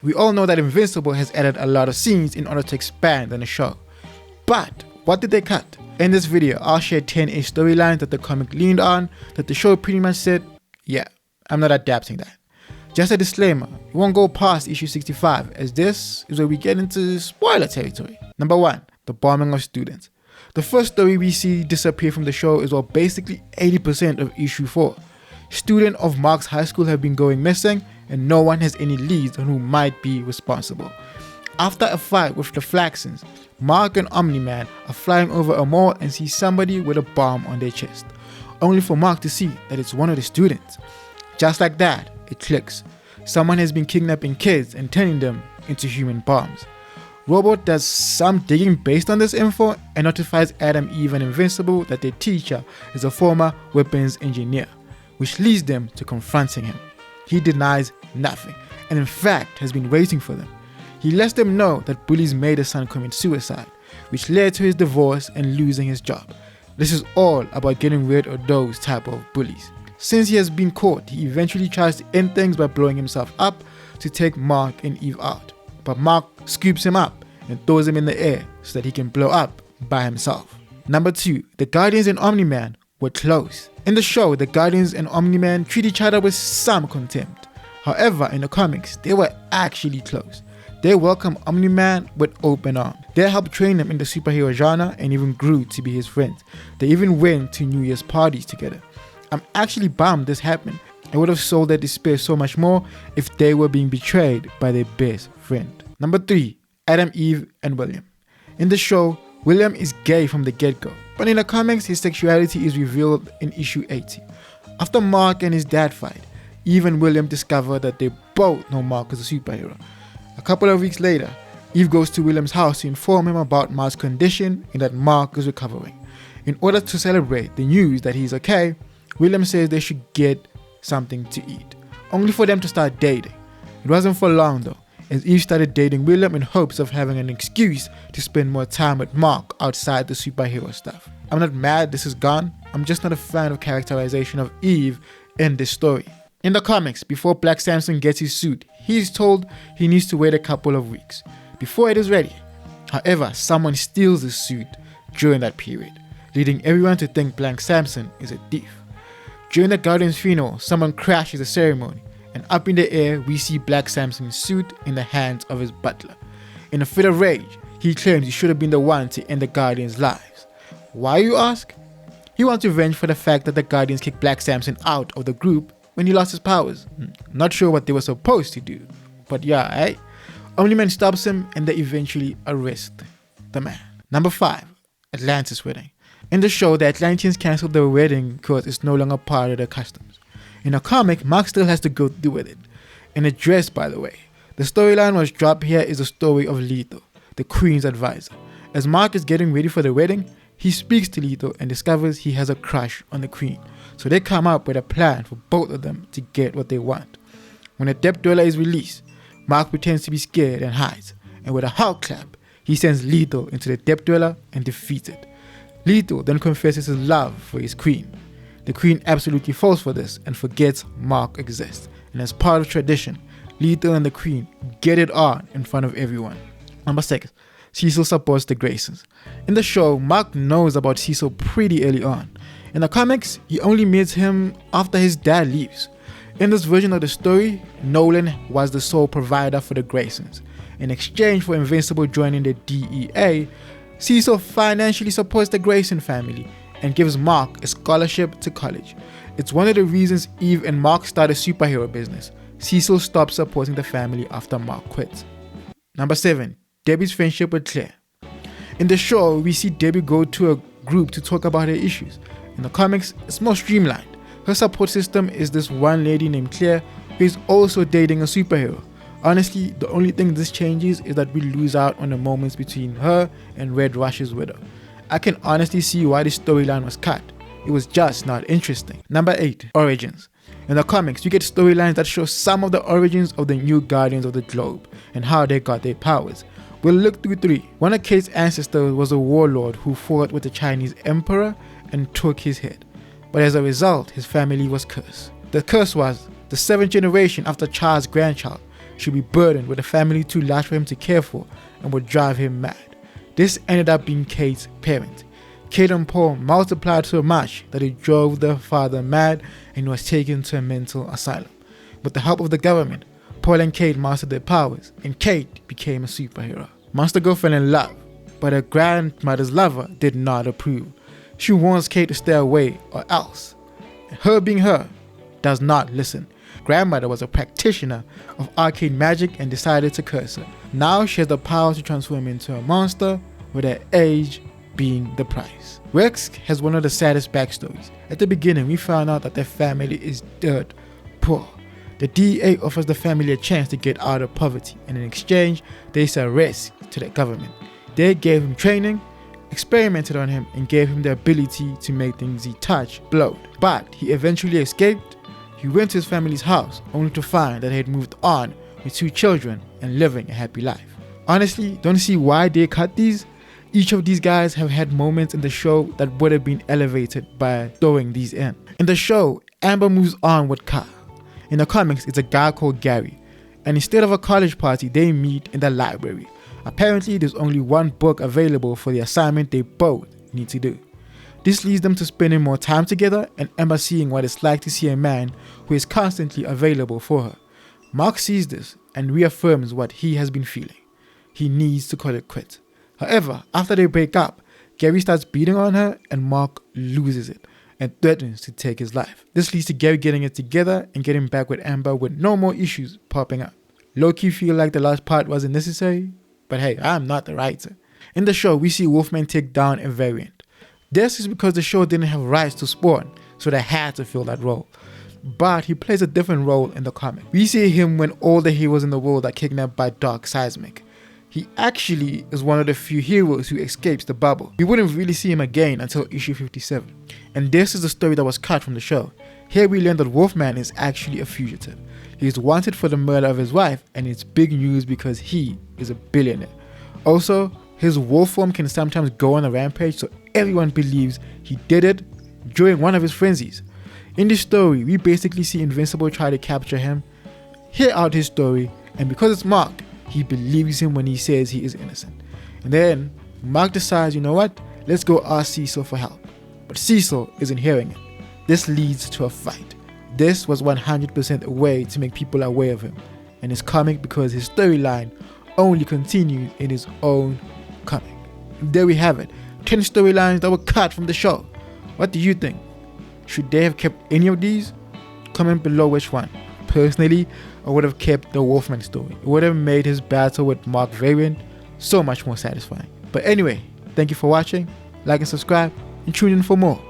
We all know that Invincible has added a lot of scenes in order to expand on the show. But what did they cut? In this video, I'll share 10-ish storylines that the comic leaned on, that the show pretty much said, yeah, I'm not adapting that. Just a disclaimer, we won't go past issue 65, as this is where we get into spoiler territory. Number 1, the bombing of students. The first story we see disappear from the show is basically 80% of issue 4. Students of Mark's high school have been going missing, and no one has any leads on who might be responsible. After a fight with the Flaxons, Mark and Omni-Man are flying over a mall and see somebody with a bomb on their chest, only for Mark to see that it's one of the students. Just like that, it clicks. Someone has been kidnapping kids and turning them into human bombs. Robot does some digging based on this info and notifies Adam, Eve, and Invincible that their teacher is a former weapons engineer, which leads them to confronting him. He denies nothing, and in fact has been waiting for them. He lets them know that bullies made his son commit suicide, which led to his divorce and losing his job. This is all about getting rid of those type of bullies. Since he has been caught, he eventually tries to end things by blowing himself up to take Mark and Eve out. But Mark scoops him up and throws him in the air so that he can blow up by himself. Number 2, the Guardians and Omniman were close. In the show, the Guardians and Omniman treat each other with some contempt. However, in the comics, they were actually close. They welcome Omni-Man with open arms. They helped train him in the superhero genre and even grew to be his friends. They even went to New Year's parties together. I'm actually bummed this happened. I would have sold their despair so much more if they were being betrayed by their best friend. Number 3, Adam, Eve, and William. In the show, William is gay from the get-go, but in the comics, his sexuality is revealed in issue 80. After Mark and his dad fight, Eve and William discover that they both know Mark is a superhero. A couple of weeks later, Eve goes to William's house to inform him about Mark's condition and that Mark is recovering. In order to celebrate the news that he's okay, William says they should get something to eat, only for them to start dating. It wasn't for long though, as Eve started dating William in hopes of having an excuse to spend more time with Mark outside the superhero stuff. I'm not mad this is gone, I'm just not a fan of characterization of Eve in this story. In the comics, before Black Samson gets his suit, he's told he needs to wait a couple of weeks before it is ready. However, someone steals the suit during that period, leading everyone to think Black Samson is a thief. During the Guardian's funeral, someone crashes the ceremony, and up in the air we see Black Samson's suit in the hands of his butler. In a fit of rage, he claims he should have been the one to end the Guardians' lives. Why, you ask? He wants revenge for the fact that the Guardians kicked Black Samson out of the group when he lost his powers. Not sure what they were supposed to do, but yeah, Omni-Man stops him and they eventually arrest the man. Number 5, Atlantis Wedding. In the show, the Atlanteans cancelled their wedding because it's no longer part of their customs. In a comic, Mark still has to go through with it. In a dress, by the way. The storyline was dropped here is the story of Leto, the Queen's advisor. As Mark is getting ready for the wedding, he speaks to Leto and discovers he has a crush on the Queen. So they come up with a plan for both of them to get what they want. When the Death Dweller is released, Mark pretends to be scared and hides, and with a Hulk clap, he sends Leto into the Death Dweller and defeats it. Leto then confesses his love for his queen. The Queen absolutely falls for this and forgets Mark exists, and as part of tradition, Leto and the Queen get it on in front of everyone. Number 6, Cecil supports the Graysons. In the show, Mark knows about Cecil pretty early on. In the comics, he only meets him after his dad leaves. In this version of the story, Nolan was the sole provider for the Graysons. In exchange for Invincible joining the DEA, Cecil financially supports the Grayson family and gives Mark a scholarship to college. It's one of the reasons Eve and Mark start a superhero business. Cecil stops supporting the family after Mark quits. Number 7, Debbie's friendship with Clare. In the show, we see Debbie go to a group to talk about her issues. In the comics, it's more streamlined. Her support system is this one lady named Clare who is also dating a superhero. Honestly, the only thing this changes is that we lose out on the moments between her and Red Rush's widow. I can honestly see why this storyline was cut. It was just not interesting. Number 8, Origins. In the comics, you get storylines that show some of the origins of the new Guardians of the Globe and how they got their powers. We'll look through 3. One of Kate's ancestors was a warlord who fought with the Chinese emperor and took his head. But as a result, his family was cursed. The curse was the 7th generation after Charles' grandchild should be burdened with a family too large for him to care for and would drive him mad. This ended up being Kate's parent. Kate and Paul multiplied so much that it drove their father mad and he was taken to a mental asylum. With the help of the government, Paul and Kate mastered their powers and Kate became a superhero. Monster Girl fell in love, but her grandmother's lover did not approve. She warns Kate to stay away or else. And her being her, does not listen. Grandmother was a practitioner of arcane magic and decided to curse her. Now she has the power to transform into a monster, with her age being the price. Rex has one of the saddest backstories. At the beginning, we found out that their family is dirt poor. The DEA offers the family a chance to get out of poverty, and in exchange, they sell Rex to the government. They gave him training, experimented on him, and gave him the ability to make things he touched blow. But he eventually escaped. He went to his family's house, only to find that he had moved on with 2 children and living a happy life. Honestly, don't see why they cut these. Each of these guys have had moments in the show that would have been elevated by throwing these in. In the show, Amber moves on with Clare. In the comics, it's a guy called Gary, and instead of a college party, they meet in the library. Apparently, there's only one book available for the assignment they both need to do. This leads them to spending more time together and Amber seeing what it's like to see a man who is constantly available for her. Mark sees this and reaffirms what he has been feeling. He needs to call it quits. However, after they break up, Gary starts beating on her and Mark loses it and threatens to take his life. This leads to Gary getting it together and getting back with Amber with no more issues popping up. Low-key feel like the last part wasn't necessary, but hey, I'm not the writer. In the show, we see Wolfman take down a variant. This is because the show didn't have rights to Spawn, so they had to fill that role. But he plays a different role in the comic. We see him when all the heroes in the world are kidnapped by Dark Seismic. He actually is one of the few heroes who escapes the bubble. We wouldn't really see him again until issue 57. And this is the story that was cut from the show. Here we learn that Wolfman is actually a fugitive. He is wanted for the murder of his wife, and it's big news because he is a billionaire. Also, his wolf form can sometimes go on a rampage, so everyone believes he did it during one of his frenzies. In this story, we basically see Invincible try to capture him, hear out his story, and because it's Mark, he believes him when he says he is innocent. And then Mark decides, you know what, let's go ask Cecil for help. But Cecil isn't hearing it. This leads to a fight. This was 100% a way to make people aware of him and his comic because his storyline only continued in his own comic. There we have it, 10 storylines that were cut from the show. What do you think? Should they have kept any of these? Comment below which one. Personally, I would have kept the Wolfman story. It would have made his battle with Mark variant so much more satisfying. But anyway, thank you for watching, like and subscribe, and tune in for more.